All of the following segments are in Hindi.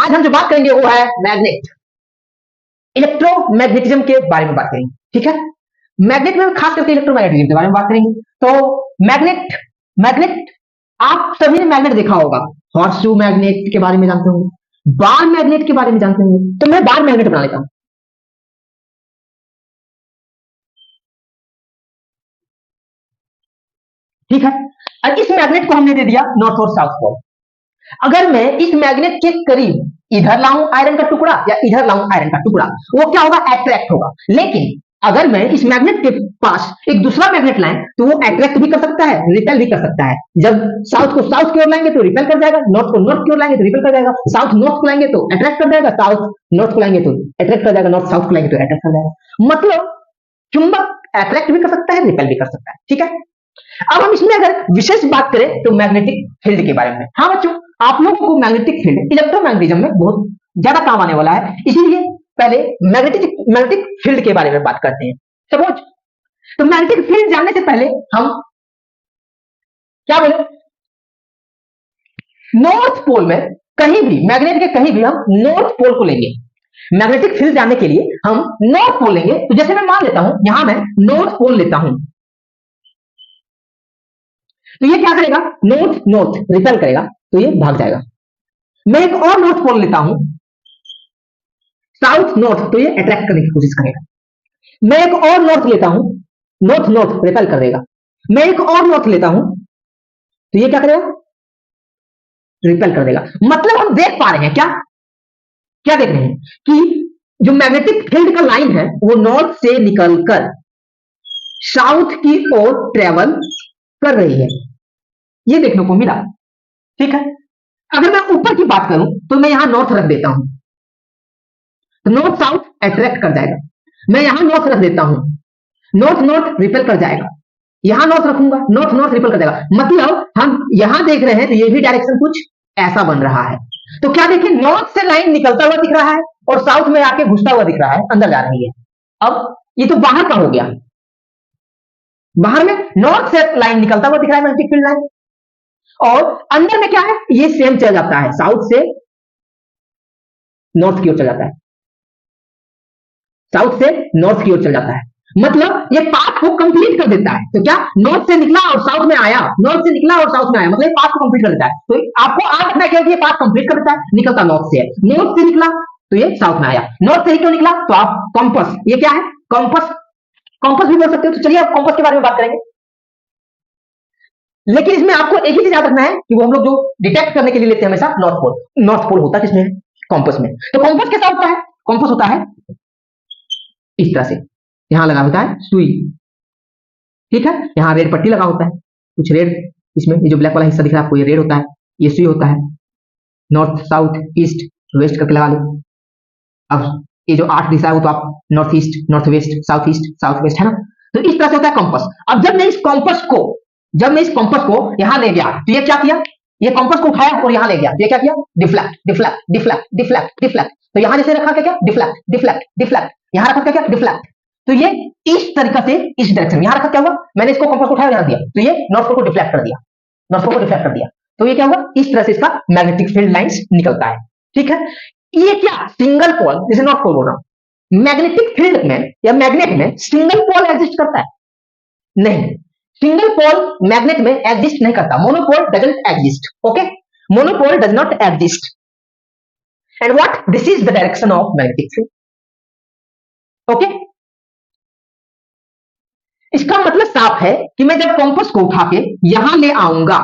आज हम जो बात करेंगे वो है मैग्नेट, इलेक्ट्रोमैग्नेटिज्म के बारे में बात करेंगे। ठीक है, मैग्नेट में खास करके इलेक्ट्रोमैग्नेटिज्म के बारे में बात करेंगे। तो मैग्नेट मैग्नेट आप सभी ने मैग्नेट देखा होगा, हॉर्सशू मैग्नेट के बारे में जानते होंगे, बार मैग्नेट के बारे में जानते होंगे। तो मैं बार मैग्नेट बना लेता हूं। ठीक है, और इस मैग्नेट को हमने दे दिया नॉर्थ और साउथ पोल। अगर मैं इस मैग्नेट के करीब इधर लाऊं आयरन का टुकड़ा या इधर लाऊं आयरन का टुकड़ा, वो क्या होगा, अट्रैक्ट होगा। लेकिन अगर मैं इस मैग्नेट के पास एक दूसरा मैग्नेट लाएं तो वो अट्रैक्ट भी कर सकता है, रिपेल भी कर सकता है। जब साउथ को साउथ की ओर लाएंगे तो रिपेल कर जाएगा, नॉर्थ को नॉर्थ की ओर लाएंगे तो रिपेल कर जाएगा, साउथ नॉर्थ को लाएंगे तो अट्रैक्ट कर जाएगा, साउथ नॉर्थ को लाएंगे तो अट्रैक्ट कर जाएगा, नॉर्थ साउथ को लाएंगे तो अट्रैक्ट कर जाएगा। मतलब चुंबक अट्रैक्ट भी कर सकता है, रिपेल भी कर सकता है। ठीक है, अब हम इसमें अगर विशेष बात करें तो मैग्नेटिक फील्ड के बारे में। हाँ बच्चों, आप लोगों को मैग्नेटिक फील्ड इलेक्ट्रोमैग्नेटिज्म में बहुत ज्यादा काम आने वाला है, इसीलिए पहले मैग्नेटिक फील्ड के बारे में बात करते हैं। सपोज, तो मैग्नेटिक फील्ड जानने से पहले हम क्या बोले, नॉर्थ पोल में कहीं भी, मैग्नेट के कहीं भी हम नॉर्थ पोल को लेंगे। मैग्नेटिक फील्ड जानने के लिए हम नॉर्थ पोल लेंगे। तो जैसे मैं मान लेता हूं, यहां मैं नॉर्थ पोल लेता हूं, तो ये क्या करेगा, नॉर्थ नॉर्थ रिपेल करेगा, तो ये भाग जाएगा। मैं एक और नॉर्थ पोल लेता हूं, साउथ नॉर्थ, तो ये अट्रैक्ट करने की कोशिश करेगा। मैं एक और नॉर्थ लेता हूं, नॉर्थ नॉर्थ रिपेल कर देगा। मैं एक और नॉर्थ लेता हूं, तो ये क्या करेगा, रिपेल कर देगा। मतलब हम देख पा रहे हैं, क्या क्या देख रहे हैं कि जो मैग्नेटिक फील्ड का लाइन है वो नॉर्थ से निकलकर साउथ की ओर ट्रेवल कर रही है, ये देखने को मिला। ठीक है, अगर मैं ऊपर की बात करूं तो मैं यहां नॉर्थ रख देता हूं, तो नॉर्थ साउथ अट्रैक्ट कर जाएगा। मैं यहां नॉर्थ रख देता हूं, नॉर्थ नॉर्थ रिपेल कर जाएगा। यहां नॉर्थ रखूंगा, नॉर्थ नॉर्थ रिपेल कर जाएगा। मतलब हम यहां देख रहे हैं तो ये भी डायरेक्शन कुछ ऐसा बन रहा है। तो क्या देखिए, नॉर्थ से लाइन निकलता हुआ दिख रहा है और साउथ में आके घुसता हुआ दिख रहा है, अंदर जा रही है। अब ये तो बाहर का हो गया, बाहर में नॉर्थ से लाइन निकलता हुआ दिख रहा है मैग्नेटिक फील्ड लाइन, और अंदर में क्या है, ये सेम चल जाता है, साउथ से नॉर्थ की ओर चल जाता है, साउथ से नॉर्थ की ओर चल जाता है। मतलब ये पाथ को कंप्लीट कर देता है। तो क्या, नॉर्थ से निकला और साउथ में आया, नॉर्थ से निकला और साउथ में आया, मतलब पाथ को कंप्लीट कर देता है। तो आपको आज रखना है कि ये पाथ कंप्लीट कर देता है, निकलता नॉर्थ से है, नॉर्थ से निकला तो ये साउथ में आया, नॉर्थ से ही क्यों निकला, तो आप कॉम्पस, ये क्या है, कॉम्पस, कॉम्पस भी बोल सकते हो। तो चलिए आप कॉम्पस के बारे में बात करेंगे, लेकिन इसमें आपको एक ही चीज याद रखना है कि वो हम लोग जो डिटेक्ट करने के लिए लेते हैं हमेशा नॉर्थ पोल। नॉर्थ पोल होता है किसमें, कॉम्पस में। तो कॉम्पस कैसा होता है, कॉम्पस होता है इस तरह से, यहां लगा होता है सुई। ठीक है, यहां रेड पट्टी लगा होता है, कुछ रेड, इसमें ये जो ब्लैक वाला हिस्सा दिख रहा है आपको, ये रेड होता है, ये सुई होता है। नॉर्थ साउथ ईस्ट वेस्ट करके लगा लो। अब ये जो 8 दिशा है वो तो आप north east north west south west है ना। तो इस तरह से होता है कॉम्पस। अब जब मैं इस कॉम्पस को यहां ले गया तो ये क्या किया, ये कॉम्पस को उठाया और यहां ले गया, ये क्या किया, deflect deflect deflect deflect deflect. तो यहां जैसे रखा क्या, डिफ्लेक्ट डिफ्लेक्ट डिफ्लेक्ट, यहां रखा क्या, डिफ्लेक्ट। तो ये इस तरीका से इस डायरेक्शन में यहां रखा, क्या हुआ, मैंने इसको कंपास को उठाया यहां दिया, तो ये नॉर्थ पोल को डिफ्लेक्ट कर दिया, नॉर्थ पोल को डिफ्लेक्ट कर दिया। तो ये क्या हुआ, इस तरह से इसका मैग्नेटिक फील्ड लाइंस निकलता है। ठीक है, ये क्या, सिंगल पोल, जैसे नॉर्थ पोल बोल रहा हूं, मैग्नेटिक फील्ड में या मैग्नेट में सिंगल पोल एग्जिस्ट करता है, नहीं, सिंगल पोल मैग्नेट में एग्जिस्ट नहीं करता, monopole doesn't exist. Okay, monopole does not exist. And what, this is the direction of magnetic field. Okay, इसका मतलब साफ है कि मैं जब कॉम्पस को उठा के यहां ले आऊंगा,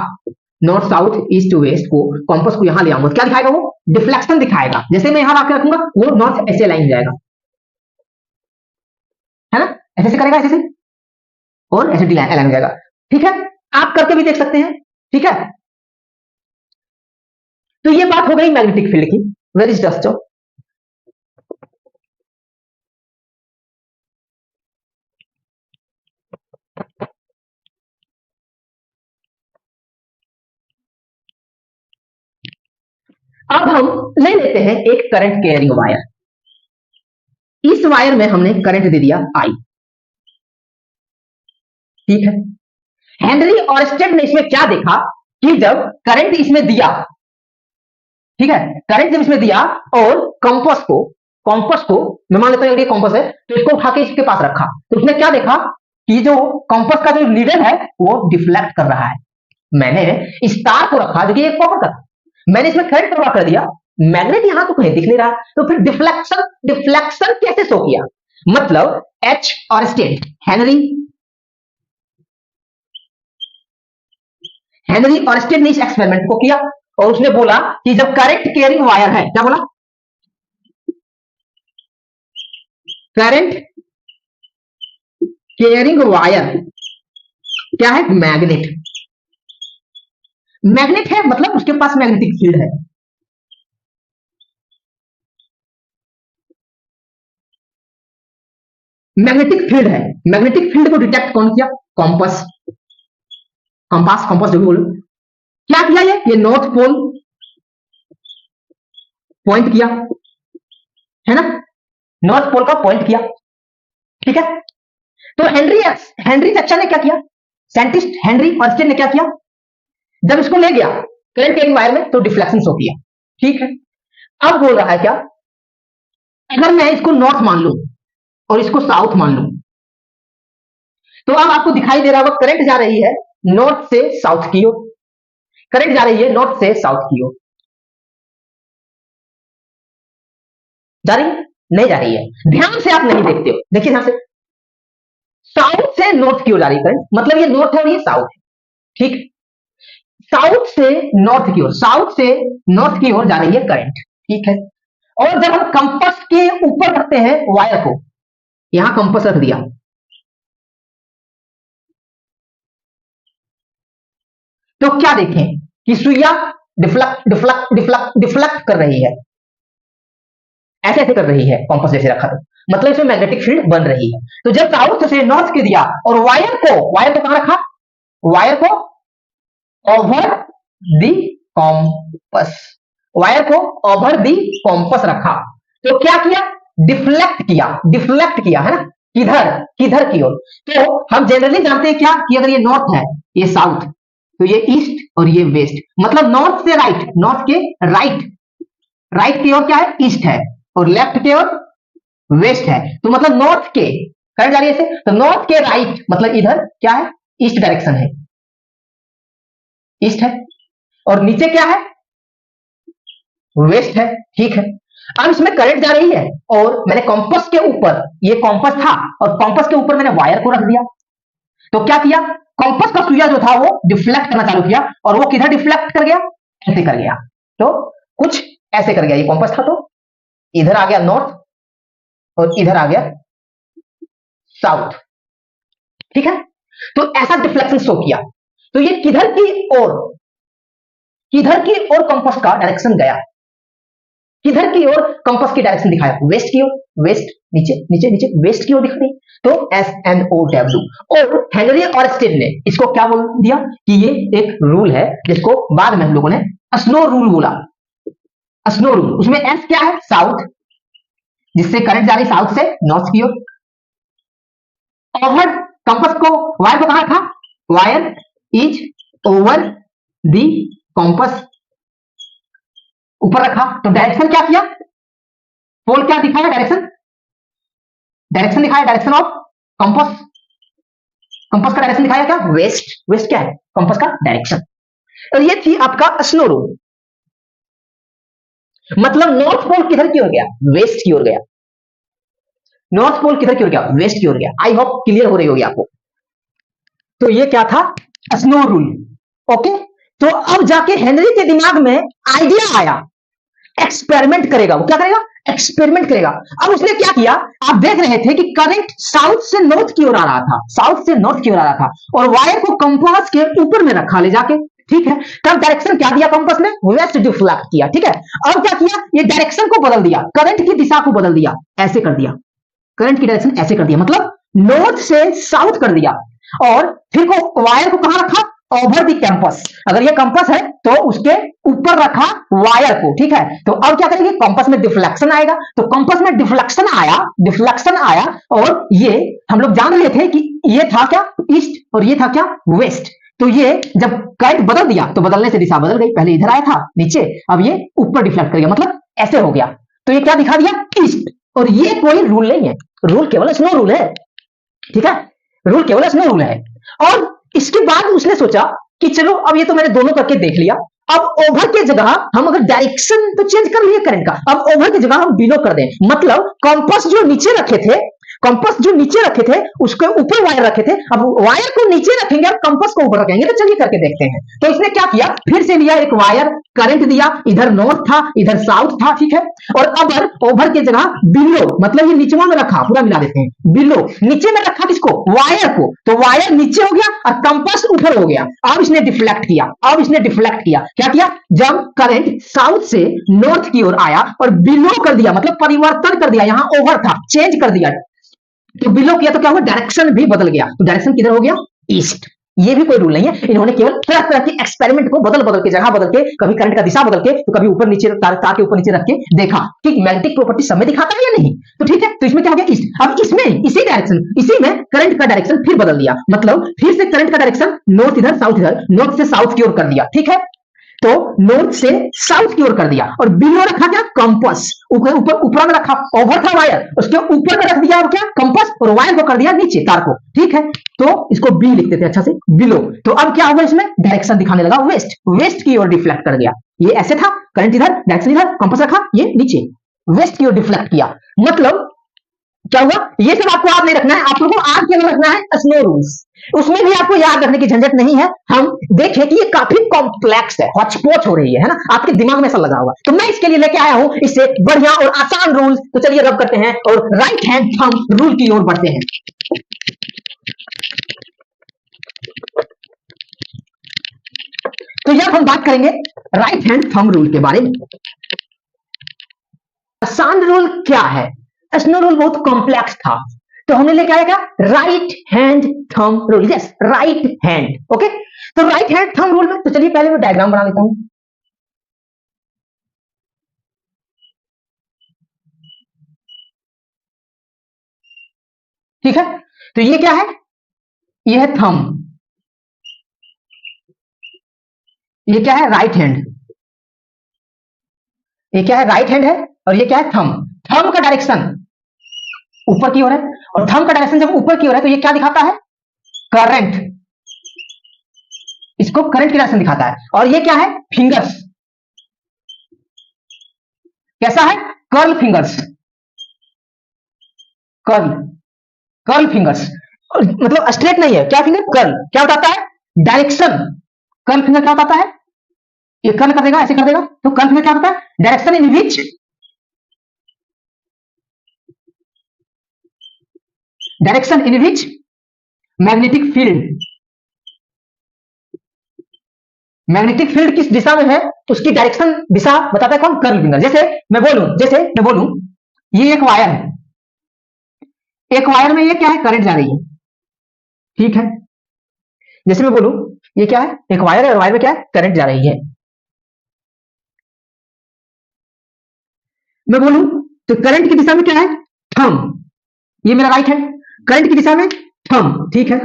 नॉर्थ साउथ ईस्ट वेस्ट को, कॉम्पस को यहां ले आऊंगा, क्या दिखाएगा, वो डिफ्लेक्शन दिखाएगा। जैसे मैं यहां आके रखूंगा वो नॉर्थ ऐसे लाइन जाएगा, है ना, ऐसे से करेगा, ऐसे से, और ऐसे डी लाइन जाएगा। ठीक है, आप करके भी देख सकते हैं। ठीक है, तो ये बात हो गई मैग्नेटिक फील्ड की। Where is dust. अब हम ले लेते हैं एक करंट कैरिंग वायर। इस वायर में हमने करंट दे दिया आई। ठीक है, हेनरी और स्टेड ने इसमें क्या देखा कि जब करंट इसमें दिया ठीक है, करंट जब इसमें दिया और कंपास को मैं मान लेता हूँ ये कंपास है, तो इसको उठा के इसके पास रखा, तो उसने क्या देखा कि जो कंपास का जो नीडल है वो डिफ्लेक्ट कर रहा है। मैंने इस तार को रखा जो कि एक कॉपर का था, मैंने इसमें करंट प्रवाह कर दिया, मैग्नेट यहां तो कहीं दिख नहीं रहा, तो फिर डिफ्लेक्शन कैसे शो किया? मतलब एच और स्टेट हेनरी और स्टेट ने इस एक्सपेरिमेंट को किया और उसने बोला कि जब करंट कैरिंग वायर है, क्या बोला? करंट कैरिंग वायर क्या है? मैग्नेट है, मतलब उसके पास मैग्नेटिक फील्ड है। मैग्नेटिक फील्ड है, मैग्नेटिक फील्ड को डिटेक्ट कौन किया? कॉम्पास जो भी बोलो। क्या किया ये नॉर्थ पोल पॉइंट किया, है ना, नॉर्थ पोल का पॉइंट किया, ठीक है। तो हेनरी सेक्शन ने क्या किया? साइंटिस्ट हेनरी अर्स्टेन ने क्या किया? जब इसको ले गया करंट कैरिंग वायर में तो डिफ्लेक्शन शो किया, ठीक है। अब बोल रहा है क्या, अगर मैं इसको नॉर्थ मान लूं और इसको साउथ मान लूं, तो अब आपको दिखाई दे रहा होगा करंट जा रही है नॉर्थ से साउथ की ओर, करंट जा रही है नॉर्थ से साउथ की ओर, जा रही है? नहीं जा रही है, ध्यान से आप नहीं देखते हो, देखिए ध्यान से, साउथ से नॉर्थ की ओर जा रही है करंट, मतलब ये नॉर्थ है और ये साउथ है, ठीक। साउथ से नॉर्थ की ओर, साउथ से नॉर्थ की ओर जा रही है करंट, ठीक है। और जब हम कंपास के ऊपर रखते हैं वायर को, यहां कंपास रख दिया, तो क्या देखें कि सुइया डिफ्लेक्ट कर रही है, ऐसे ऐसे कर रही है कंपास जैसे रखा, तो मतलब इसमें मैग्नेटिक फील्ड बन रही है। तो जब साउथ से नॉर्थ के दिया और वायर को कहां रखा? वायर को ओवर दी कॉम्पस, वायर को ओवर दी कॉम्पस रखा, तो क्या किया? डिफ्लेक्ट किया, है ना, किधर की ओर? तो हम जनरली जानते हैं क्या कि अगर ये नॉर्थ है, ये साउथ, तो ये ईस्ट और ये वेस्ट, मतलब नॉर्थ से राइट, नॉर्थ के राइट की ओर क्या है? ईस्ट है, और लेफ्ट की ओर वेस्ट है, तो मतलब नॉर्थ के करंट जा रही है ऐसे, तो नॉर्थ के राइट मतलब इधर क्या है? ईस्ट डायरेक्शन है, ईस्ट है, और नीचे क्या है? वेस्ट है, ठीक है। अब इसमें करंट जा रही है और मैंने कॉम्पस के ऊपर, ये कॉम्पस था और कॉम्पस के ऊपर मैंने वायर को रख दिया, तो क्या किया? कॉम्पस का सुइया जो था वो डिफ्लेक्ट करना चालू किया, और वो किधर डिफ्लेक्ट कर गया? ऐसे कर गया, तो कुछ ऐसे कर गया, ये कॉम्पस था तो इधर आ गया नॉर्थ और इधर आ गया साउथ, ठीक है। तो ऐसा डिफ्लेक्शन शो किया, तो ये किधर की ओर कंपास का डायरेक्शन गया, किधर की ओर कंपास की डायरेक्शन दिखाया? वेस्ट की ओर, वेस्ट, नीचे वेस्ट की ओर दिखा रही, तो SNOW। और हेनरी और स्टेट ने इसको क्या बोल दिया कि ये एक रूल है, जिसको बाद में हम लोगों ने स्नो रूल बोला, स्नो रूल। उसमें एस क्या है? साउथ, जिससे करंट जा रही साउथ से नॉर्थ की ओर, ओवर कंपास को, वायर को कहां रखा? Wire is over the compass, ऊपर रखा, तो डायरेक्शन क्या किया? पोल क्या दिखाया? डायरेक्शन दिखाया, डायरेक्शन ऑफ कंपास, कंपास का डायरेक्शन दिखाया क्या? वेस्ट क्या है? कंपास का डायरेक्शन। और ये थी आपका स्नो रूल, मतलब नॉर्थ पोल किधर की ओर गया? वेस्ट की ओर गया, नॉर्थ पोल किधर की ओर गया? वेस्ट की ओर गया। आई होप क्लियर हो रही होगी आपको। तो ये क्या था? Snow rule, okay. तो अब जाके हेनरी के दिमाग में आइडिया आया, एक्सपेरिमेंट करेगा, वो क्या करेगा? एक्सपेरिमेंट करेगा। अब उसने क्या किया? आप देख रहे थे कि करंट साउथ से नॉर्थ की ओर आ रहा था, साउथ से नॉर्थ की ओर आ रहा था, और वायर को कंपास के ऊपर में रखा ले जाके, ठीक है। तब डायरेक्शन क्या दिया कंपास ने? वेस्ट डिफ्लेक्ट किया, ठीक है। अब क्या किया? ये डायरेक्शन को बदल दिया, करंट की दिशा को बदल दिया, ऐसे कर दिया, करंट की डायरेक्शन ऐसे कर दिया, मतलब नॉर्थ से साउथ कर दिया, और फिर को वायर को कहां रखा? Over the campus. अगर ये कंपास है तो उसके ऊपर रखा वायर को, ठीक है। तो अब क्या करेंगे? कंपास में डिफ्लेक्शन आएगा, तो कंपास में डिफ्लेक्शन आया, और ये हम लोग जान रहे थे कि ये था क्या? ईस्ट, और ये था क्या? वेस्ट। तो ये जब करंट बदल दिया तो बदलने से दिशा बदल गई, पहले इधर आया था नीचे, अब ये ऊपर डिफ्लेक्ट कर गया, मतलब ऐसे हो गया। तो ये क्या दिखा दिया, ईस्ट। और ये कोई रूल नहीं है, रूल केवल स्नो रूल है, ठीक है, रूल केवल स्नो रूल है। और इसके बाद उसने सोचा कि चलो अब ये तो मैंने दोनों करके देख लिया, अब ओवर के जगह हम अगर डायरेक्शन तो चेंज कर लिए करंट का, अब ओवर की जगह हम बिलो कर दें, मतलब कंपास जो नीचे रखे थे, कंपास जो नीचे रखे थे उसके ऊपर वायर रखे थे, अब वायर को नीचे रखेंगे और कंपास को ऊपर रखेंगे। तो चलिए करके देखते हैं। तो इसने क्या किया, फिर से लिया एक वायर, करंट दिया, इधर नॉर्थ था इधर साउथ था, ठीक है, और अब ओवर की जगह बिलो, मतलब ये नीचे में रखा, पूरा मिला देते हैं, बिलो नीचे में रखा किसको, वायर को, तो वायर नीचे हो गया और कंपास ऊपर हो गया। अब इसने डिफ्लेक्ट किया, अब इसने डिफ्लेक्ट किया, क्या किया, जब करंट साउथ से नॉर्थ की ओर आया और बिलो कर दिया, मतलब परिवर्तन कर दिया, यहां ओवर था चेंज कर दिया, तो बिलो किया तो क्या हुआ, डायरेक्शन भी बदल गया, तो डायरेक्शन किधर हो गया, ईस्ट। ये भी कोई रूल नहीं है, इन्होंने केवल तरह तरह के एक्सपेरिमेंट को बदल बदल के, जगह बदल के, कभी करंट का दिशा बदल के, तो कभी ऊपर नीचे तार के ऊपर नीचे रख के देखा कि मैग्नेटिक प्रॉपर्टी सब में दिखाता है या नहीं। तो ठीक है, तो इसमें क्या हो गया, ईस्ट। अब इसमें इसी डायरेक्शन, इसी में करंट का डायरेक्शन फिर बदल दिया, मतलब फिर से करंट का डायरेक्शन नॉर्थ इधर साउथ इधर, नॉर्थ से साउथ की ओर कर दिया, ठीक है, तो नॉर्थ से साउथ की ओर कर दिया, और बिलो रखा क्या, कंपास, ऊपर ऊपर ऊपर में रखा, ओवर था वायर, उसके ऊपर में रख दिया और क्या, कंपास, और वायर को कर दिया नीचे तार को, ठीक है, तो इसको बी लिखते थे अच्छा से, बिलो। तो अब क्या होगा, इसमें डायरेक्शन दिखाने लगा वेस्ट, वेस्ट की ओर डिफ्लेक्ट कर गया। ये ऐसे था, करंट इधर, डायरेक्शन इधर, कंपास रखा, ये नीचे, वेस्ट की ओर डिफ्लेक्ट किया, मतलब क्या हुआ, ये सब आपको याद नहीं रखना है, आप लोगों को आज केवल रखना है स्नो रूल्स, उसमें भी आपको याद रखने की झंझट नहीं है। हम देखें कि ये काफी कॉम्प्लेक्स है, हॉचपॉच हो रही है ना, आपके दिमाग में ऐसा लगा हुआ, तो मैं इसके लिए लेके आया हूं इससे बढ़िया और आसान रूल्स। तो चलिए रब करते हैं और राइट हैंड थंब रूल की ओर बढ़ते हैं। तो यह हम बात करेंगे राइट हैंड थंब रूल के बारे में। आसान रूल क्या है, स्नो रूल बहुत कॉम्प्लेक्स था, तो हमने लेके आएगा right hand thumb rule, yes right hand, okay. तो राइट हैंड थंब रूल में, तो चलिए पहले मैं डायग्राम बना लेता हूं। ठीक है, तो ये क्या है, ये है थंब, ये क्या है, राइट हैंड, ये क्या है, राइट हैंड है, और ये क्या है, थंब। थंब का डायरेक्शन ऊपर की ओर है, और थंब का डायरेक्शन जब ऊपर की ओर है तो ये क्या दिखाता है, करंट, इसको करंट की डायरेक्शन दिखाता है। और ये क्या है, फिंगर्स, कैसा है, curl fingers, curl, curl fingers, मतलब स्ट्रेट नहीं है, क्या फिंगर, कर्ल, क्या बताता है, डायरेक्शन। कर्ल फिंगर क्या बताता है, ये कर्ल कर देगा, ऐसे कर देगा, तो कर्ल फिंगर क्या होता है, direction in which, direction in which magnetic field, magnetic field किस दिशा में है उसकी डायरेक्शन दिशा बताता है कौन, कर्ल फिंगर। जैसे मैं बोलूं ये एक वायर है, एक वायर में ये क्या है, करंट जा रही है, ठीक है, जैसे मैं बोलूं ये क्या है, एक वायर है और वायर में क्या है, करंट जा रही है। मैं बोलूं तो करंट की दिशा में क्या है, थंब, ये मेरा राइट है, करंट की दिशा में थंब, ठीक है,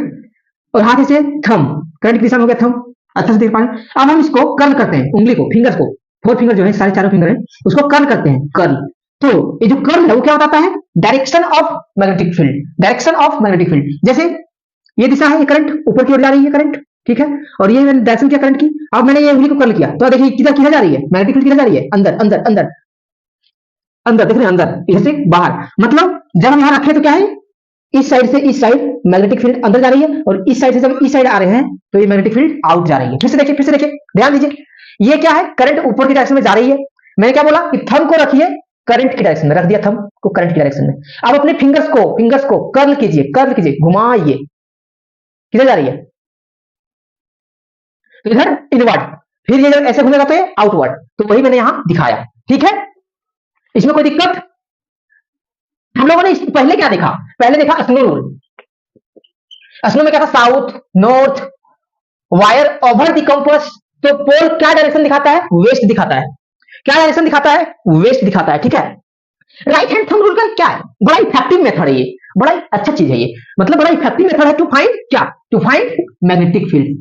और हाथ से थंब, करंट की दिशा में हो गया थंब, अच्छा से देख पा रहे हैं। अब हम इसको कर्ल करते हैं, उंगली को, फिंगर्स को, फोर फिंगर जो है, सारे चारों फिंगर है, उसको कर्ल करते हैं, कर्ल। तो ये जो कर्ल है वो क्या बताता है, direction of magnetic field, direction of magnetic field. जैसे ये दिशा है, ये करंट ऊपर की ओर जा रही है करंट, ठीक है, और ये मैंने डायरेक्शन किया करंट की। अब मैंने ये उंगली को कर्ल किया, तो देखिए किधर किधर जा रही है, मैग्नेटिक फील्ड किधर जा रही है, अंदर अंदर अंदर अंदर, देख रहे हैं अंदर, इधर से बाहर, मतलब जब हम यहां रखे तो क्या है, इस साइड से इस साइड मैग्नेटिक फील्ड अंदर जा रही है, और इस साइड से जब इस साइड आ रहे हैं तो ये मैग्नेटिक फील्ड आउट जा रही है। फिर से देखिए, ध्यान दीजिए, ये क्या है, करंट ऊपर की डायरेक्शन में जा रही है, मैंने क्या बोला कि थंब को रखिए करंट की डायरेक्शन में, रख दिया थंब को करंट की डायरेक्शन में। अब अपने फिंगर्स को कर्ल कीजिए, घुमाइए, किधर जा रही है, तो इधर इनवर्ड, फिर ये जब ऐसे घूमेगा तो ये आउटवर्ड, तो वही मैंने यहां दिखाया, ठीक है, इसमें कोई दिक्कत। हम लोगों ने पहले क्या देखा, पहले देखा स्नो रूल, स्नो में क्या था, south north, wire over the compass, तो पोल क्या डायरेक्शन दिखाता है, वेस्ट दिखाता है, क्या डायरेक्शन दिखाता है, वेस्ट दिखाता है, ठीक है। राइट हैंड थंब रूल का क्या है, बड़ा इफेक्टिव मेथड है ये, बड़ा अच्छा चीज है ये, मतलब बड़ा इफेक्टिव मेथड है टू फाइंड क्या, टू फाइंड मैग्नेटिक फील्ड,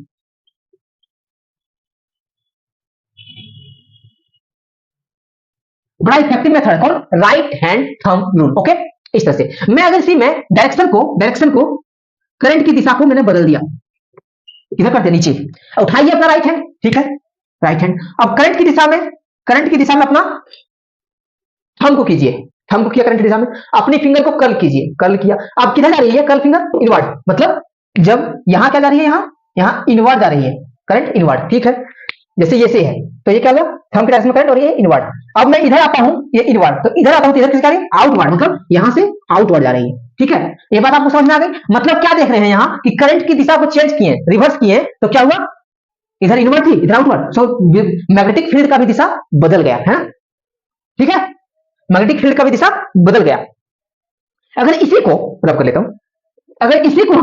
बड़ा इफेक्टिव मेथड है कौन, right hand thumb rule. Okay, इस तरह से मैं अगर इसी में डायरेक्शन को करंट की दिशा को मैंने बदल दिया, इधर कर दिया नीचे, उठाइए अपना राइट हैंड, ठीक है, राइट हैंड। अब करंट की दिशा में अपना थंब को कीजिए, थंब को किया करंट की दिशा में, अपनी फिंगर को कर्ल कीजिए, कर्ल किया। अब किधर जा रही है कर्ल फिंगर, इनवर्ड, मतलब जब यहां क्या जा रही है, यहां इनवर्ड जा रही है करंट, इनवर्ड, ठीक है। जैसे ये से है तो ये क्या होगा, थंब के डायरेक्शन में करंट और ये इनवर्ड। अब मैं इधर आता हूं, ये इनवर्ड, तो इधर आता हूं तो इधर किसका है, आउटवर्ड, मतलब यहां से आउटवर्ड जा रही है, ठीक है। ये बात आपको समझ में आ गई। मतलब क्या देख रहे हैं यहाँ कि करंट की दिशा को चेंज किए, रिवर्स किए, तो क्या हुआ, इधर इनवर्ड थी इधर आउटवर्ड, सो मैग्नेटिक फील्ड का भी दिशा बदल गया है, ठीक है, मैग्नेटिक फील्ड का भी दिशा बदल गया। अगर इसी को रब कर लेता हूं, अगर इसी को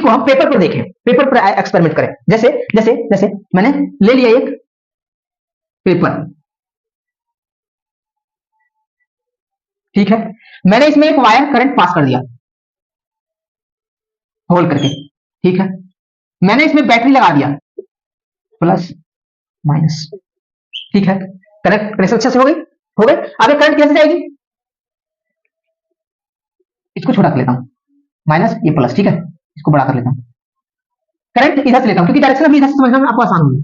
हम पेपर पर देखें, पेपर पर एक्सपेरिमेंट करें, जैसे जैसे जैसे मैंने ले लिया एक पेपर, ठीक है, मैंने इसमें एक वायर करंट पास कर दिया होल्ड करके, ठीक है, मैंने इसमें बैटरी लगा दिया प्लस माइनस, ठीक है, कनेक्शन अच्छे से हो गई। अब करंट कैसे जाएगी, इसको छोटा कर लेता हूं, माइनस ये प्लस, ठीक है, इसको बड़ा कर लेता हूं, करंट इधर से लेता हूं क्योंकि डायरेक्शन अभी इधर से समझना में आपको आसान होगी।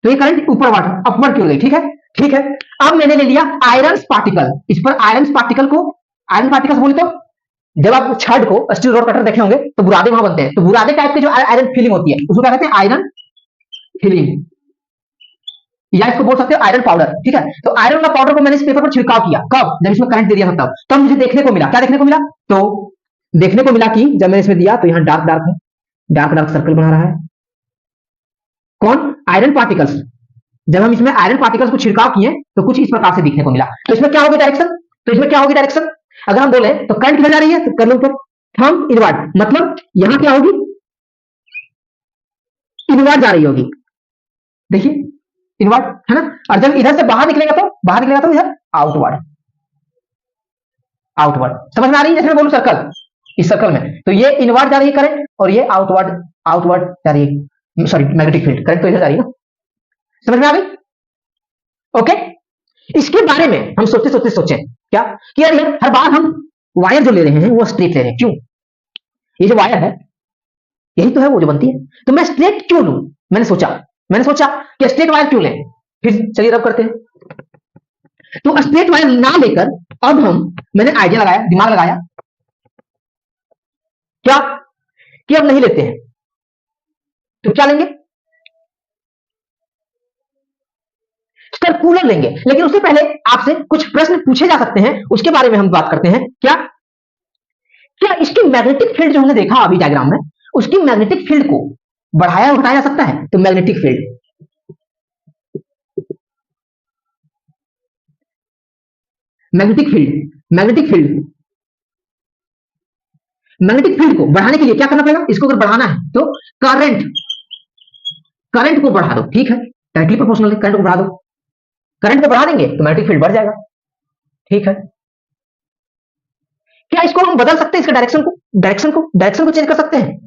तो ये करंट ऊपर अपवर्ड की ओर गई, ठीक है, ठीक है। अब मैंने ले लिया आयरन पार्टिकल, इस पर आयरन पार्टिकल बोले तो जब आप छड़ को स्टील रोड कटर देखे होंगे तो बुरादे वहां बनते हैं, तो बुरादे टाइप के जो आयरन फिलिंग होती है उसको क्या कहते हैं, आयरन फिलिंग, या इसको बोल सकते हो आयरन पाउडर, ठीक है। तो आयरन वाला पाउडर को मैंने इस पेपर पर छिड़काव किया, कब, जब इसमें करंट दे दिया था तब मुझे देखने को मिला, क्या देखने को मिला, तो देखने को मिला कि जब मैंने इसमें दिया तो यहां डार्क डार्क है, डार्क डार्क सर्कल बना रहा है, कौन, आयरन पार्टिकल्स। जब हम इसमें आयरन पार्टिकल्स को छिड़काव किए तो कुछ इस प्रकार से दिखने को मिला। तो इसमें क्या होगी डायरेक्शन, अगर हम बोले तो करंट किधर जा रही है, तो कर लो ऊपर, थंब इनवर्ड, मतलब यहां क्या होगी, इनवर्ड जा रही होगी, देखिए इनवर्ड है ना। और जब इधर से बाहर निकलेगा तो इधर आउटवर्ड, समझ में आ रही है, जैसे मैं बोलूं सर्कल, इस सर्कल में तो ये इनवर्ड जा रही है करंट और ये आउटवर्ड जा रही है, सॉरी मैग्नेटिक फील्ड, करंट तो इधर जा रही है ना, समझ में आ गई। ओके, इसके बारे में हम सोचे क्या कि यार हर बार हम वायर जो ले रहे हैं वो स्ट्रेट ले रहे हैं, क्यों, ये जो वायर है यही तो है वो जो बनती है, तो मैं स्ट्रेट क्यों लूं, मैंने सोचा कि स्ट्रेट वायर क्यों लें, फिर चलिए रब करते हैं। तो स्ट्रेट वायर ना लेकर अब मैंने आइडिया लगाया, दिमाग लगाया, क्या कि अब नहीं लेते हैं, तो क्या लेंगे, सर्कुलर लेंगे। लेकिन उससे पहले आपसे कुछ प्रश्न पूछे जा सकते हैं, उसके बारे में हम बात करते हैं। क्या इसकी मैग्नेटिक फील्ड जो हमने देखा अभी डायग्राम में, उसकी मैग्नेटिक फील्ड को बढ़ाया उठाया जा सकता है, तो मैग्नेटिक फील्ड को बढ़ाने के लिए क्या करना पड़ेगा, इसको अगर बढ़ाना है तो करंट को बढ़ा दो, ठीक है, डायरेक्टली प्रोपोर्शनल करंट को बढ़ा दो, करंट को बढ़ा देंगे तो मैग्नेटिक फील्ड बढ़ जाएगा, ठीक है। क्या इसको हम बदल सकते हैं, इसके डायरेक्शन को चेंज कर सकते हैं,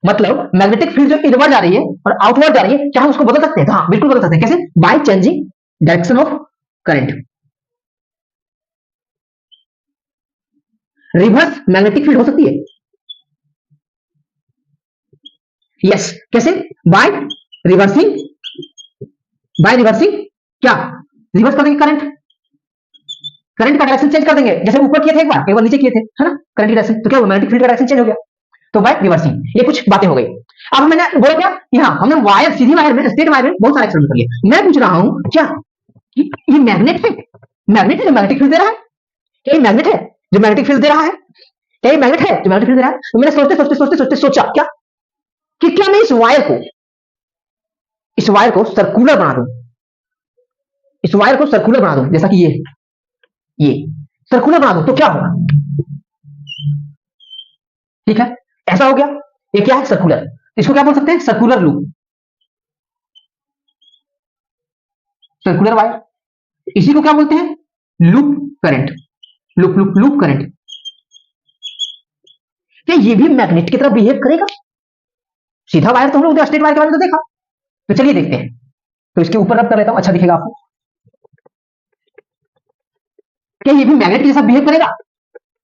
मतलब मैग्नेटिक फील्ड जो इनवर्ड जा रही है और आउटवर्ड जा रही है, क्या हम उसको बदल सकते हैं, हाँ बिल्कुल बदल सकते हैं, कैसे, by changing direction of current, reverse magnetic field हो सकती है, यस, कैसे, बाय रिवर्सिंग क्या, रिवर्स कर देंगे करंट का डायरेक्शन चेंज कर देंगे, जैसे ऊपर किए थे एक बार नीचे किए थे, है ना, करंट की डायरेक्शन, तो क्या मैग्नेटिक फील्ड का डायरेक्शन चेंज हो गया, तो बाय रिवर्सिंग, ये कुछ बातें हो गई। अब मैंने बोला क्या, यहाँ हमने वायर, सीधी वायर में, स्ट्रेट वायर में बहुत सारे एक्सपेरिमेंट कर लिए, मैं पूछ रहा हूं क्या ये मैग्नेट है, जो मैग्नेटिक फील्ड दे रहा है, क्या ये मैग्नेट है जो मैग्नेटिक फील्ड दे रहा है, क्या ये मैग्नेट है जो मैग्नेटिक फील्ड दे रहा है। तो मैंने सोचा क्या कि क्या मैं इस वायर को सर्कुलर बना दूं, जैसा कि ये सर्कुलर बना दूं तो क्या होगा, ठीक है, ऐसा हो गया, ये क्या है, सर्कुलर, इसको क्या बोल सकते हैं, सर्कुलर वायर, इसी को क्या बोलते हैं, लूप करंट, लूप करंट। क्या ये भी मैग्नेट की तरह बिहेव करेगा, सीधा वायर तो हम लोग स्ट्रेट वायर के बारे में तो देखा, तो चलिए देखते हैं तो इसके ऊपर रब कर लेता हूं, अच्छा दिखेगा आपको। क्या ये भी मैग्नेट के साथ बिहेव करेगा?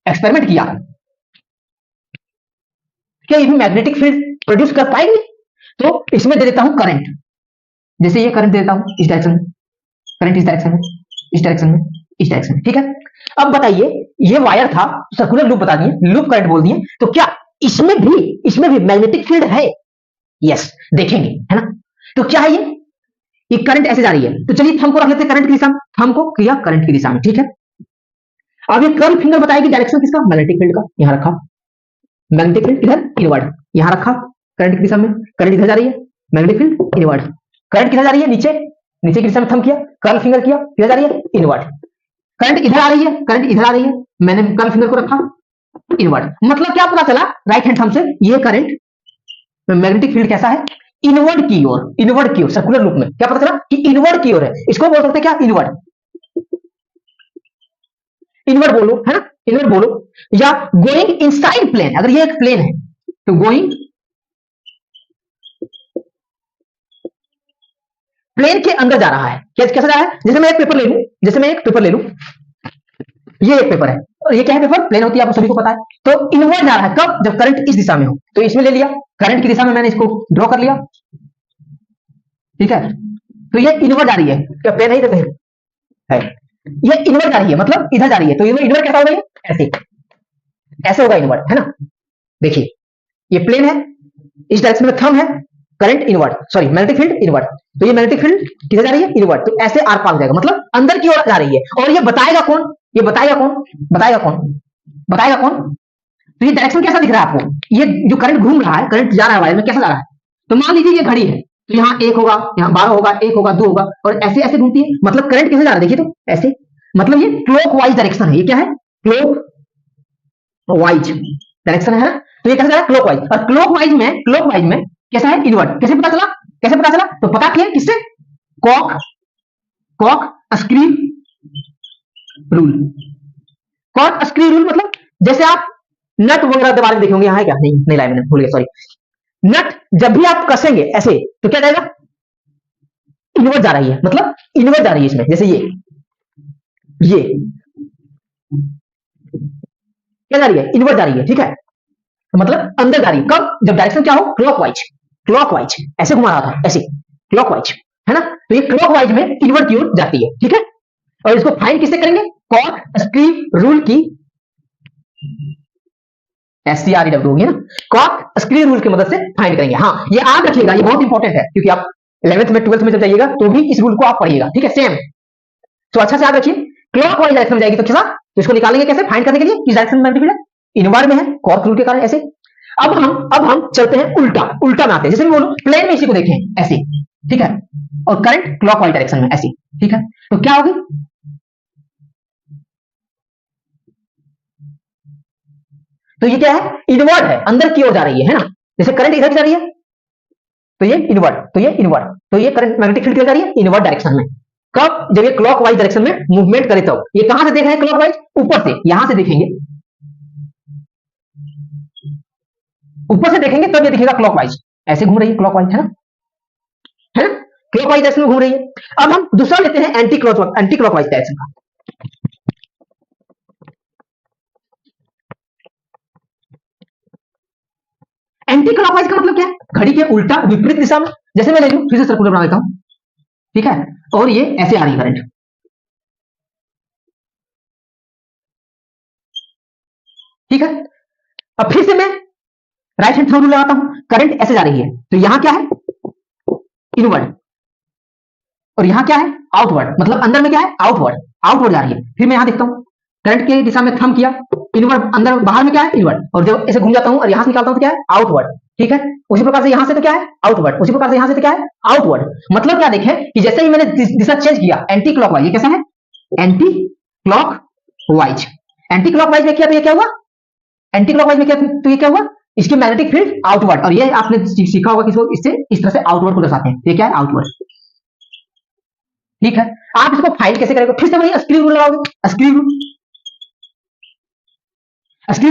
एक्सपेरिमेंट किया, क्या ये भी मैग्नेटिक फील्ड प्रोड्यूस कर पाएंगे? तो इसमें दे देता हूं करंट, जैसे ये करंट दे देता हूं इस डायरेक्शन में, करंट इस डायरेक्शन में, इस डायरेक्शन में, इस डायरेक्शन में, ठीक है। अब बताइए, ये वायर था, सर्कुलर लूप बता दिए, लूप करंट बोल दिए, तो क्या इसमें भी मैग्नेटिक फील्ड है? यस, देखेंगे, है ना। तो क्या है ये करंट ऐसे जा रही है, तो चलिए थंब को रख लेते हैं करंट की दिशा में, थंब को किया करंट की दिशा में, ठीक है। अब ये कर्व फिंगर बताएगी डायरेक्शन किसका? मैग्नेटिक फील्ड का, यहां रखा, मैग्नेटिक फील्ड इधर इनवर्ड, यहां रखा करंट की दिशा में, करंट इधर जा रही है, मैग्नेटिक फील्ड इनवर्ड, करंट किधर जा रही है? नीचे, नीचे की दिशा में थंब किया, कर्व फिंगर किया, किधर जा रही है? इनवर्ड, करंट इधर आ रही है, करंट इधर आ रही है, मैंने कर्व फिंगर को रखा इनवर्ड, मतलब क्या पता चला राइट हैंड थंब से, ये करंट मैग्नेटिक फील्ड कैसा है? इनवर्ड की ओर, इनवर्ड की ओर, सर्कुलर लूप में क्या पता चला कि इनवर्ड की ओर है, इसको बोल सकते हैं क्या? इनवर्ड, इनवर्ड बोलो, है ना, इनवर्ड बोलो, या गोइंग इनसाइड प्लेन, अगर ये एक प्लेन है तो गोइंग प्लेन के अंदर जा रहा है, कैसे जा रहा है? जैसे मैं एक पेपर ले लूं, जैसे मैं एक पेपर ले लूं, ये एक पेपर है और ये क्या है? पेपर प्लेन होती है, आप सभी को पता है। तो इनवर्ड जा रहा है कब? जब करंट इस दिशा में हो, तो इसमें ले लिया, करंट की दिशा में मैंने इसको ड्रॉ कर लिया, ठीक है। तो ये इनवर्ड जा रही है, क्या प्लेन है? देखो है, ये इनवर्ड जा रही है, मतलब इधर जा रही है, तो इनवर्ड कैसा होगा? ऐसे, ऐसे होगा इनवर्ड, है ना। देखिए ये प्लेन है, इस डायरेक्शन में थंब है, current inward, sorry magnetic field inward, तो ये मैग्नेटिक फील्ड किधर जा रही है? इनवर्ड, तो ऐसे आर पार हो जाएगा, मतलब अंदर की ओर जा रही है। और ये बताएगा कौन? ये बताएगा कौन? बताएगा कौन? बताएगा कौन? तो ये डायरेक्शन कैसा दिख रहा है आपको? ये जो करंट घूम रहा है, करंट जा रहा है वायर में, कैसा जा रहा है? तो मान लीजिए ये घड़ी है, तो यहाँ 1 होगा, यहाँ 12 होगा, 1 होगा, 2 होगा, और ऐसे ऐसे घूमती है, मतलब करंट कैसे जा रहा है? देखिए तो ऐसे, मतलब ये क्लॉक वाइज डायरेक्शन है। ये क्या है? क्लॉक वाइज डायरेक्शन है ना। तो ये कैसे जा रहा है? क्लॉक वाइज, और क्लॉक वाइज में कैसा है? इनवर्ट। कैसे पता चला? कैसे पता चला? तो पता किया किससे? Corkscrew rule. Corkscrew rule मतलब जैसे आप नट वगैरह के बारे में देखे होंगे, यहाँ है क्या? नहीं लाया मैंने, भूल गया, सॉरी। नट जब भी आप कसेंगे ऐसे, तो क्या जाएगा? इनवर्ट जा रही है, मतलब इनवर्ट जा रही है इसमें, जैसे ये क्या जा रही है? इनवर्ट जा रही है, ठीक है, तो मतलब अंदर जा रही है। कब? जब डायरेक्शन क्या हो? क्लॉकवाइज ऐसे घुमा रहा था, ऐसे क्लॉकवाइज, है ना। तो ये क्लॉकवाइज में इनवर्ट की ओर जाती है, ठीक है। और इसको फाइंड किससे करेंगे? कॉक स्क्रीव रूल की, SCREW होगी ना, कॉक स्क्रीव रूल की मदद से फाइंड करेंगे। हाँ, ये याद रखिएगा, ये बहुत इंपॉर्टेंट है, क्योंकि आप 11th में 12th में जब जाइएगा तो भी इस रूल को आप पढ़िएगा, ठीक है, सेम। तो अच्छा से याद रखिए, क्लॉकवाइज डायरेक्शन में जाएगी तो कैसा? तो इसको निकालेंगे कैसे? फाइंड करने के लिए किस डायरेक्शन में मैग्नेटिक फील्ड है? इनवर्ड में है, कॉक रूल के कारण ऐसे। अब हम चलते हैं उल्टा में आते हैं, जैसे मैं बोलूं प्लेन में इसी को देखें ऐसे, ठीक है, और करंट क्लॉकवाइज डायरेक्शन में ऐसे, ठीक है, तो क्या होगी? तो ये क्या है? इनवर्ड है, अंदर की ओर जा रही है ना। जैसे करंट इधर जा रही है तो ये इनवर्ड, तो ये करंट मैग्नेटिक फील्ड किधर जा रही है? इनवर्ड डायरेक्शन में। कब? जब ये क्लॉकवाइज डायरेक्शन में मूवमेंट करे, तो ये कहां से देख रहे हैं? क्लॉकवाइज, ऊपर से, यहां से देखेंगे, ऊपर से देखेंगे तब ये दिखेगा क्लॉकवाइज, ऐसे घूम रही है क्लॉकवाइज, है ना, क्लॉकवाइज डायरेक्शन में घूम रही है। अब हम दूसरा लेते हैं एंटी क्लॉकवाइज डायरेक्शन का। एंटी क्लॉकवाइज का मतलब क्या है? घड़ी के उल्टा, विपरीत दिशा में। जैसे मैं ले लूं, फिर से सर्कुलर बना देता हूं, ठीक है, और ये ऐसे आ रही है करंट, ठीक है। अब फिर से मैं राइट हैंड थंब रूल लगाता हूं, करंट ऐसे जा रही है, तो यहां क्या है? इनवर्ड, और यहां क्या है? आउटवर्ड, मतलब अंदर में क्या है? आउटवर्ड जा रही है। फिर मैं यहां देखता हूं, करंट की दिशा में थंब किया, इनवर्ड, अंदर बाहर में क्या है? इनवर्ड, और जब ऐसे घूम जाता हूं और यहां से निकालता हूं तो क्या है? आउटवर्ड, ठीक है। उसी प्रकार से यहां से तो क्या है? आउटवर्ड, उसी प्रकार से यहां से तो क्या है? आउटवर्ड। मतलब क्या देखें कि जैसे ही मैंने दिशा चेंज किया, एंटी क्लॉकवाइज, ये कैसा है? Anti clockwise. एंटी क्लॉकवाइज में किया तो ये क्या हुआ? एंटी क्लॉकवाइज में किया तो ये क्या हुआ? इसकी मैग्नेटिक फील्ड आउटवर्ड, और ये आपने सीखा होगा किसको, इससे इस तरह से आउटवर्ड को दर्शाते हैं। ये क्या है? आउटवर्ड, ठीक है। आप इसको फाइंड कैसे करेंगे? फिर से वही स्क्रीव रूल लगाओगे, स्क्रीव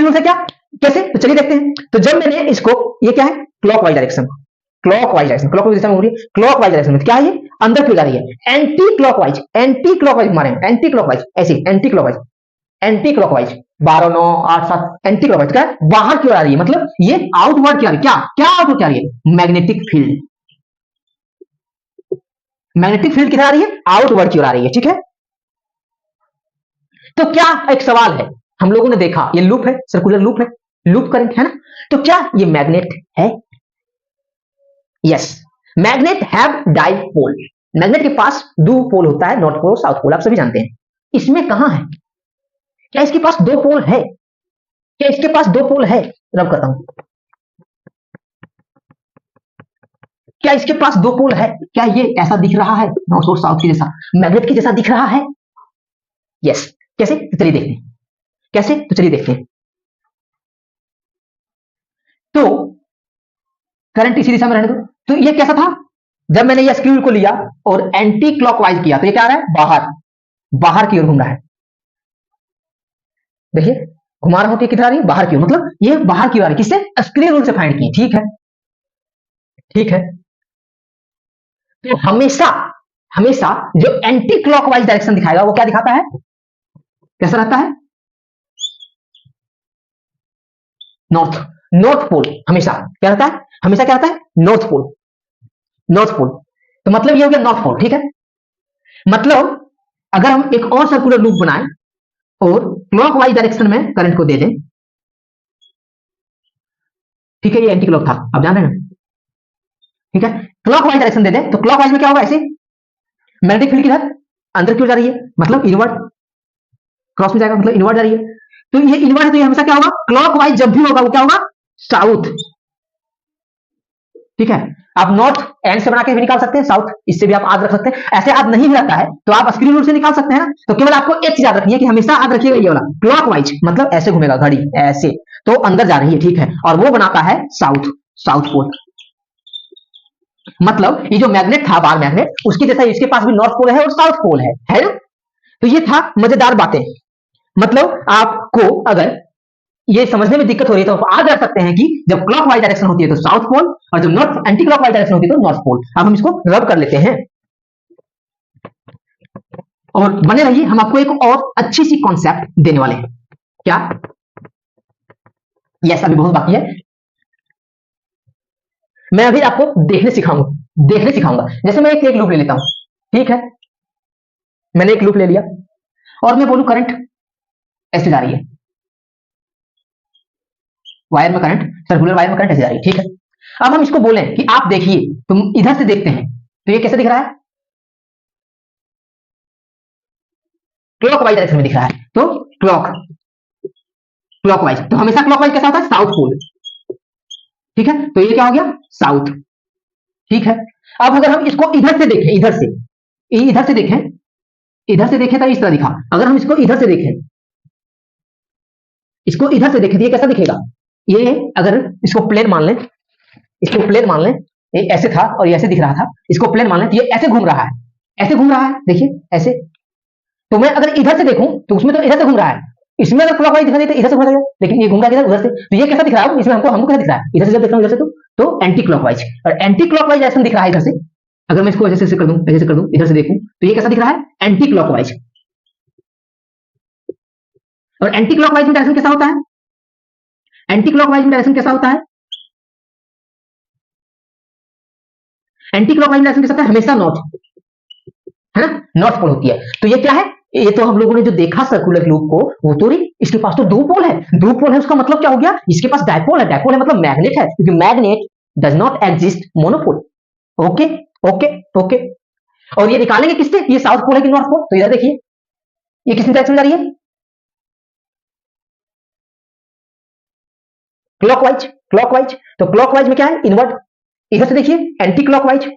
रूल से क्या, कैसे? तो चलिए देखते हैं। तो जब मैंने इसको, ये क्या है? क्लॉकवाइज डायरेक्शन, क्लॉकवाइज दिशा में हो रही है, क्लॉकवाइज डायरेक्शन में, क्या है ये? अंदर क्यों जा रही है? एंटी क्लॉकवाइज, एंटी क्लॉकवाइज मारे, एंटी क्लॉकवाइज, ऐसे anti clockwise, anti clockwise 12 9 8 7 anti clockwise का बाहर क्यों आ रही है? मतलब ये आउटवर्ड क्या आ रही है? क्या क्या आउटवर्ड क्या आ रही है? मैग्नेटिक फील्ड, मैग्नेटिक फील्ड किधर आ रही है? आउटवर्ड की ओर आ रही है। ठीक है, तो क्या एक सवाल है, हम लोगों ने देखा ये लूप है, सर्कुलर लूप है, लूप करंट है ना, तो क्या ये मैग्नेट है? Yes, magnet have dipole, magnet के पास दो पोल होता है, नॉर्थ पोल साउथ पोल, आप सभी जानते हैं। इसमें कहां है? क्या इसके पास दो पोल है? क्या इसके पास दो पोल है? रब करता हूं, क्या इसके पास दो पोल है? क्या ये ऐसा दिख रहा है नॉर्थ और साउथ के जैसा, मैग्नेट के जैसा दिख रहा है? यस, कैसे? तो चलिए देखते हैं कैसे, तो चलिए देखते हैं। तो करंट इसी दिशा में रहने दो, तो ये कैसा था? जब मैंने ये स्क्रू को लिया और एंटी क्लॉकवाइज किया तो ये क्या आ रहा है? बाहर, बाहर की ओर घूम रहा है। देखिए घुमा रहा हूं तो किधर आ रही है? बाहर की ओर, मतलब ये बाहर की ओर आ रही है। किससे? स्क्रीन रूल से फाइंड की। ठीक है, ठीक है, तो हमेशा हमेशा जो एंटी क्लॉकवाइज डायरेक्शन दिखाएगा वो क्या दिखाता है? कैसा रहता है? नॉर्थ, नॉर्थ पोल हमेशा क्या रहता है? हमेशा क्या रहता है? North pole, north pole. तो मतलब ये हो गया नॉर्थ पोल। ठीक है, मतलब अगर हम एक और सर्कुलर लूप बनाएं और क्लॉकवाइज डायरेक्शन में करंट को दे दें, ठीक है, ये एंटी क्लॉक था, आप जान रहे हैं ना, ठीक है, क्लॉकवाइज डायरेक्शन दे दें तो क्लॉकवाइज में क्या होगा? ऐसे मैग्नेटिक फील्ड किधर? अंदर क्यों जा रही है? मतलब इनवर्ड, क्रॉस में जाएगा मतलब इनवर्ड जा रही है। तो ये इनवर्ड है तो ये हमेशा क्या होगा? क्लॉकवाइज जब भी होगा वो क्या होगा? साउथ। ठीक है, आप नॉर्थ एंड से बना के भी निकाल सकते हैं, साउथ इससे भी आप याद रख सकते हैं। ऐसे याद नहीं भी रहता है तो आप स्क्रीन रूल से निकाल सकते हैं ना। तो केवल आपको एक चीज याद रखनी है कि हमेशा याद रखिएगा ये वाला क्लॉकवाइज, मतलब ऐसे घूमेगा घड़ी ऐसे, तो अंदर जा रही है। ठीक है, और वो बनाता है साउथ, साउथ पोल। मतलब ये जो मैग्नेट था, बार मैग्नेट, उसके जैसा इसके पास भी नॉर्थ पोल है और साउथ पोल है ना। तो ये था मजेदार बातें। मतलब आपको अगर ये समझने में दिक्कत हो रही है तो आप याद रख सकते हैं कि जब क्लॉकवाइज डायरेक्शन होती है तो साउथ पोल, और जब नॉर्थ एंटी क्लॉकवाइज डायरेक्शन होती है तो नॉर्थ पोल। अब हम इसको रब कर लेते हैं और बने रहिए, हम आपको एक और अच्छी सी कॉन्सेप्ट देने वाले हैं। क्या? यस, अभी बहुत बाकी है। मैं अभी आपको देखने सिखाऊंगा, देखने सिखाऊंगा। जैसे मैं एक लूप ले लेता हूं, ठीक है, मैंने एक लूप ले लिया और मैं बोलूं करंट ऐसे जा रही है, वायर में करंट, सर्कुलर वायर में करंट ऐसे जा रही है। ठीक है, अब हम इसको बोलें कि आप देखिए, तुम इधर से देखते हैं तो ये कैसे दिख रहा है? क्लॉकवाइज डायरेक्शन में दिख रहा है। तो क्लॉकवाइज, तो हमेशा क्लॉकवाइज कैसा होता है? South pole. ठीक है, तो ये क्या हो गया? साउथ। ठीक है, अब अगर हम इसको इधर से देखें, इधर से, इधर से देखें, इधर से देखें तो इस तरह दिखा। अगर हम इसको इधर से देखें, इसको इधर से देखें तो ये कैसा दिखेगा? ये अगर इसको प्लेन मान लें, इसको प्लेन मान लें, ये ऐसे था और ये ऐसे दिख रहा था, इसको प्लेन मान लें तो ये ऐसे घूम रहा है, ऐसे घूम रहा है, देखिए ऐसे। तो मैं अगर इधर से देखूं तो उसमें तो इधर से घूम रहा है, इसमें अगर क्लॉकवाइज दिखा दे तो इधर से घूम रहा है, लेकिन ये घूम रहा है उधर से। तो ये कैसा दिख रहा है? इसमें हमको हमको कैसा दिख रहा है? इधर से जब देख रहा हूं इधर से तो एंटी क्लॉकवाइज, और एंटी क्लॉकवाइज ऐसा दिख रहा है इधर से। अगर मैं इसको ऐसे कर दूं, ऐसे कर दूं, इधर से देखूं तो ये कैसा दिख रहा है? Anti clockwise. और एंटी क्लॉकवाइज में डायरेक्शन कैसा होता है? एंटी क्लॉकवाइज में डायरेक्शन कैसा होता है? एंटी क्लॉकवाइज में डायरेक्शन कैसा होता है? हमेशा नॉर्थ, है ना, नॉर्थ पोल होती है। तो ये क्या है? ये तो हम लोगों ने जो देखा सर्कुलर लूप को, वो तो नहीं, इसके पास तो दो पोल है, दो पोल है, उसका मतलब क्या हो गया? इसके पास डायपोल है, डायपोल है मतलब मैग्नेट है, क्योंकि magnet does not exist monopole. Okay, okay, okay. और ये निकालेंगे किससे? ये साउथ पोल है कि नॉर्थ पोल? तो इधर देखिए, ये किस डायरेक्शन में जा रही है? Clockwise, clockwise. तो क्लॉकवाइज में क्या है? इनवर्ट। इधर से देखिए एंटी क्लॉकवाइज,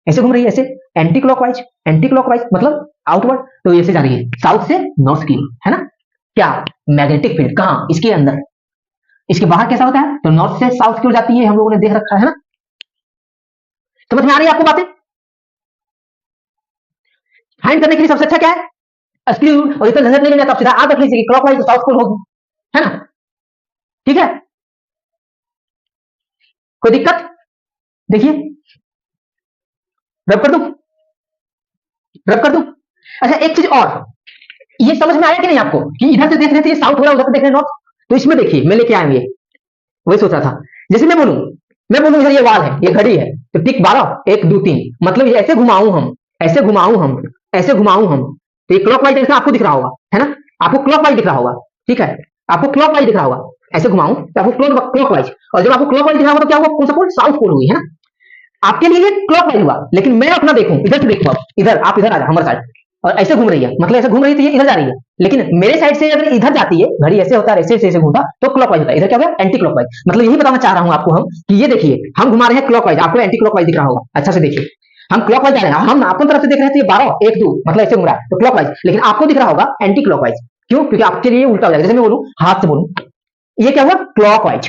ऐसे घूम रही है, ऐसे एंटी क्लॉकवाइज, एंटी क्लॉकवाइज मतलब आउटवर्ड। तो ऐसे जा रही है साउथ से नॉर्थ की, है ना। क्या? मैग्नेटिक फील्ड कहां? इसके अंदर। इसके बाहर कैसा होता है? तो नॉर्थ से साउथ की ओर जाती है, हम लोगों ने देख रखा है ना। समझ में आ रही है आपको बातें? फाइंड करने के लिए सबसे अच्छा क्या है? स्क्रू। और इतना झंझट नहीं लेना, तो सीधा आप रख लीजिए क्लॉकवाइज साउथ पोल होगी, है ना। ठीक है, कोई दिक्कत? देखिए रब कर दूं, रब कर दूं? अच्छा एक चीज और, ये समझ में आया कि नहीं आपको कि इधर से देख रहे थे ये साउथ हो रहा है, उधर से देख रहे नॉर्थ? तो इसमें देखिए मैं लेके आया हूं ये, वही सोच रहा था। जैसे मैं बोलूं इधर ये वाल है, ये घड़ी है, तो टिक 12 1 2 3, मतलब ये ऐसे घुमाऊं हम, ऐसे घुमाऊं हम, ऐसे घुमाऊं हम, तो ये क्लॉकवाइज डायरेक्शन आपको दिख रहा होगा, है ना? आपको क्लॉकवाइज दिख रहा होगा, ठीक है, आपको क्लॉकवाइज दिख रहा होगा, ऐसे घुमाऊं तो आपको क्लॉकवाइज, और जब आपको क्लॉकवाइज दिख रहा होगा तो क्या हुआ, कौन सा पोल? साउथ पोल हुई, है ना? आपके लिए ये क्लॉकवाइज हुआ, लेकिन मैं अपना देखूं, इधर से देखो, इधर आप इधर आ जाओ हमारे साइड, और ऐसे घूम रही है, मतलब ऐसे घूम रही है तो ये इधर जा रही है, लेकिन मेरे साइड से अगर इधर जाती है, घड़ी ऐसे होता है, ऐसे ऐसे घूमता तो क्लॉकवाइज होता है, इधर क्या होगा? Anti clockwise. मतलब यही बताना चाह रहा हूं आपको हम कि ये देखिए हम घुमा रहे हैं क्लॉकवाइज, आपको एंटी क्लॉकवाइज दिख रहा होगा, अच्छा से देखिए, हम क्लॉकवाइज जा रहे हैं, हम अपन तरफ से देख रहे थे 12 1 2, मतलब ऐसे घूम रहा है तो क्लॉकवाइज, लेकिन आपको दिख रहा होगा एंटी क्लॉकवाइज। क्यों? क्योंकि आपके लिए उल्टा हो जाएगा। जैसे मैं बोलूं, हाथ से बोलूं, ये क्या हुआ? क्लॉकवाइज,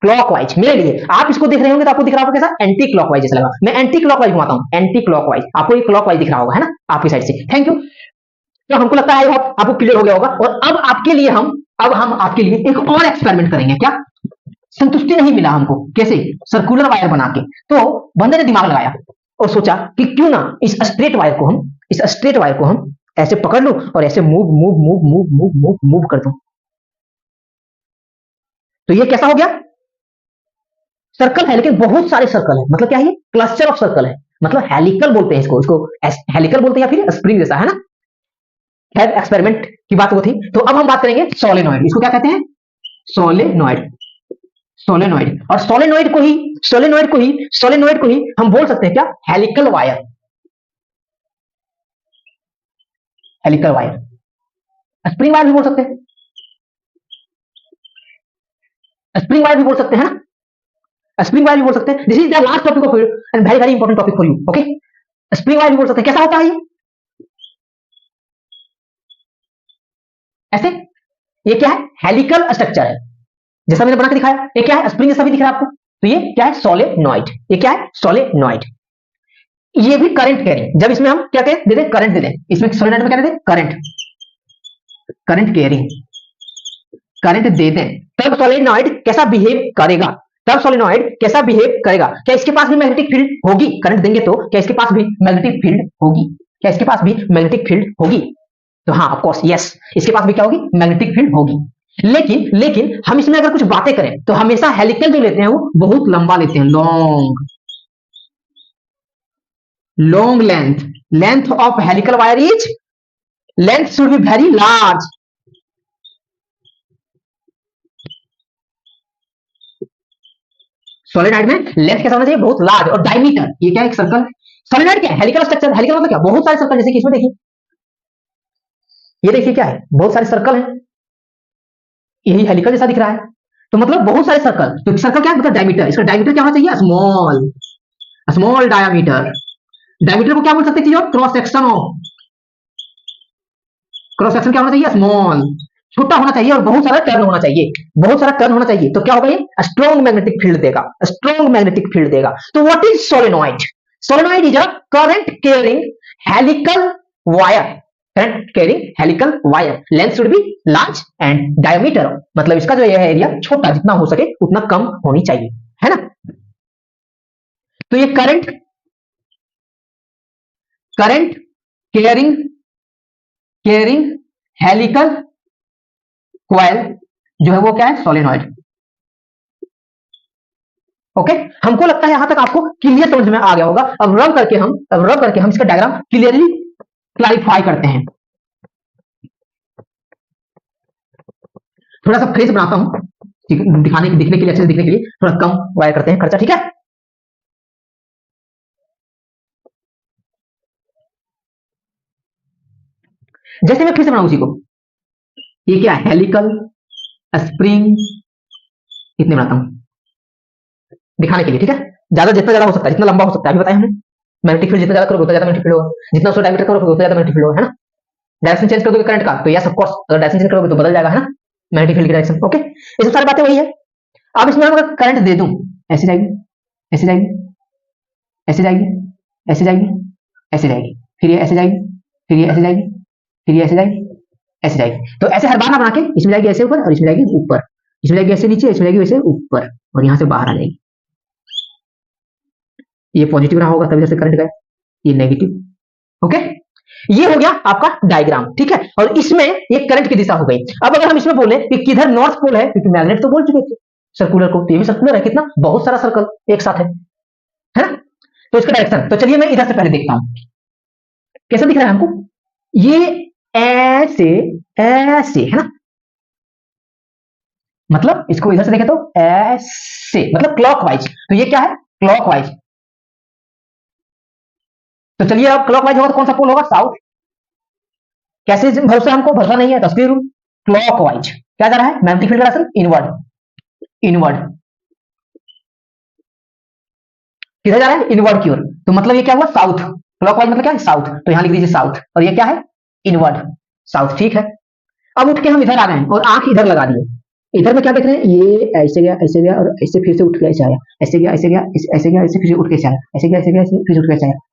क्लॉकवाइज मेरे लिए, आप इसको देख रहे होंगे तो आपको दिख रहा होगा कैसा? एंटी क्लॉकवाइज जैसा लगा। मैं एंटी क्लॉकवाइज घुमाता हूं, एंटी क्लॉकवाइज, आपको ये क्लॉकवाइज दिख रहा होगा, है ना? आपकी साइड से। Thank you. तो हमको लगता है आपको क्लियर हो गया होगा, और अब हम आपके लिए एक और एक्सपेरिमेंट करेंगे। क्या? संतुष्टि नहीं मिला हमको, कैसे? सर्कुलर वायर बना के। तो बंदे ने दिमाग लगाया और सोचा कि क्यों ना इस स्ट्रेट वायर को हम ऐसे पकड़ लूं और ऐसे move move move move move move move कर दूं। तो ये कैसा हो गया? सर्कल है, लेकिन बहुत सारे सर्कल है, मतलब क्या है? क्लस्टर ऑफ सर्कल है, मतलब हेलिकल बोलते हैं इसको हेलिकल बोलते हैं, या फिर स्प्रिंग जैसा, है ना? खैर एक्सपेरिमेंट की बात वो थी। तो अब हम बात करेंगे सोलेनॉइड। इसको क्या कहते हैं? सोलेनॉइड। और सोलेनॉइड को ही हम बोल सकते हैं क्या? Helical wire. Helical wire, spring wire भी बोल सकते हैं, स्प्रिंग वायर भी बोल सकते हैं, है ना? स्प्रिंग वायर भी बोल सकते हैं। This is the last topic of and very very important topic for you. Okay, spring wire भी बोल सकते हैं। कैसा होता है ये? ऐसे। ये क्या है? हेलिकल स्ट्रक्चर है, जैसा मैंने बना के दिखाया। ये क्या है? स्प्रिंग जैसा भी दिख रहा है आपको। तो ये क्या है? सोलेनॉइड। ये क्या है? सोलेनॉइड। ये भी करंट कैरिंग, जब इसमें हम क्या कहें, दे दें करंट, दे दें इसमें सोलेनॉइड में क्या दे दें? करंट कैरिंग, करंट दे दें, तब सोलेनॉइड कैसा बिहेव करेगा? क्या इसके पास भी मैग्नेटिक फील्ड होगी? करंट देंगे तो क्या इसके पास भी मैग्नेटिक फील्ड होगी? तो हाँ, ऑफ कोर्स, यस, इसके पास भी क्या होगी? मैग्नेटिक फील्ड होगी। लेकिन हम इसमें अगर कुछ बातें करें तो हमेशा हेलिकल जो लेते हैं वो बहुत लंबा लेते हैं, long length of helical wire is, length should be very large. Solenoid में लेंथ कैसा होना चाहिए? बहुत लार्ज। और डायमीटर, ये क्या है? एक सर्कल। सोलेनॉइड क्या है? Helical structure. हेलिकल मतलब क्या? बहुत सारे सर्कल, जैसे कि इसमें देखिए, ये देखिए क्या है? बहुत सारे सर्कल हैं, यही हेलिकल जैसा दिख रहा है, तो मतलब बहुत सारे सर्कल। तो सर्कल क्या है? मतलब डायमीटर। इसका डायमीटर क्या होना चाहिए? Small diameter. डायमीटर को क्या बोल सकते हैं? क्रॉस सेक्शन क्या होना चाहिए? स्मॉल, छोटा होना चाहिए, और बहुत सारा टर्न होना चाहिए। तो क्या होगा? ये स्ट्रॉन्ग मैग्नेटिक फील्ड देगा। तो what is solenoid? Solenoid is a current carrying helical wire. Length should be large and diameter, मतलब इसका जो यह एरिया छोटा, जितना हो सके उतना कम होनी चाहिए, है ना? तो ये करंट कैरिंग हेलिकल कॉइल जो है वो क्या है? सोलेनॉइड। ओके, हमको लगता है यहां तक आपको क्लियर समझ में आ गया होगा। अब रब करके हम इसका डायग्राम क्लियरली क्लैरिफाई करते हैं। थोड़ा सा फ्रेश बनाता हूं, दिखने के लिए, अच्छे से दिखने के लिए थोड़ा कम वायर करते हैं खर्चा, ठीक है? जैसे मैं फिर से बनाऊं उसी को, ये क्या? हेलिकल स्प्रिंग, इतने बनाता हूं दिखाने के लिए, ठीक है? जितना ज्यादा हो सकता है, जितना लंबा हो सकता है, अभी बताया हमने। मैग्नेटिक फील्ड जितना ज्यादा करोगे उतना ज्यादा मैग्नेटिक फील्ड होगा, जितना उसको डायमीटर करोगे उतना ज्यादा मैग्नेटिक फील्ड होगा, है ना? डायरेक्शन चेंज कर दोगे करंट का तो यस ऑफ कोर्स, अगर डायरेक्शन चेंज करोगे तो बदल जाएगा, है ना? मैग्नेटिक फील्ड की डायरेक्शन। ओके, ये सब सारी बातें वही है। अब इसमें हम अगर करंट दे दूं, ऐसे जाएगी, ऐसे जाएगी, ऐसे जाएगी, ऐसे जाएगी, ऐसे जाएगी, फिर ये ऐसे जाएगी, फिर ये ऐसे जाएगी, फिर ये ऐसे जाएगी, ऐसे जाएगी। तो ऐसे हर बार ना बना के, इसमें जाएगी ऐसे ऊपर, और इसमें जाएगी ऊपर, इसमें जाएगी ऐसे नीचे, इसमें जाएगी वैसे ऊपर, और यहां से बाहर आ जाएगी। ये पॉजिटिव रहा होगा तभी जैसे करंट गया, ये नेगेटिव। ओके, ये हो गया आपका डायग्राम, ठीक है। और इसमें एक करंट की दिशा हो गई। अब अगर हम इसमें बोले कि किधर नॉर्थ पोल है, क्योंकि मैग्नेट तो बोल चुके थे सर्कुलर को, तो ये भी सर्कुलर है, कितना बहुत सारा सर्कल एक साथ है ना। तो इसका डायरेक्शन, तो चलिए मैं इधर से पहले देखता हूं कैसा दिख रहा है हमको। ये ऐसे ऐसे है ना, मतलब इसको इधर से देखें तो ऐसे, मतलब क्लॉकवाइज। तो ये क्या है, क्लॉकवाइज। तो चलिए अब क्लॉकवाइज होगा तो कौन सा पोल होगा, साउथ। कैसे भरोसा, हमको भरोसा नहीं है, तस्वीर रूल क्लॉकवाइज क्या जा रहा है, मैग्नेटिक फील्ड का डायरेक्शन इनवर्ड, इनवर्ड किधर जा रहा है, इनवर्ड की ओर। तो मतलब ये क्या हुआ, साउथ। क्लॉकवाइज मतलब क्या है, साउथ। तो यहां लिख दीजिए साउथ, और ये क्या है, इनवर्ड, साउथ, ठीक है। अब उठ के हम इधर आ रहे हैं और आंख इधर लगा दिए। इधर में क्या देख रहे हैं, ये ऐसे गया और ऐसे फिर से उठ के ऐसे आया, ऐसे गया ऐसे गया ऐसे गया, ऐसे फिर से उठ के ऐसे आया, ऐसे गया ऐसे गया, ऐसे फिर से उठ के ऐसे आया।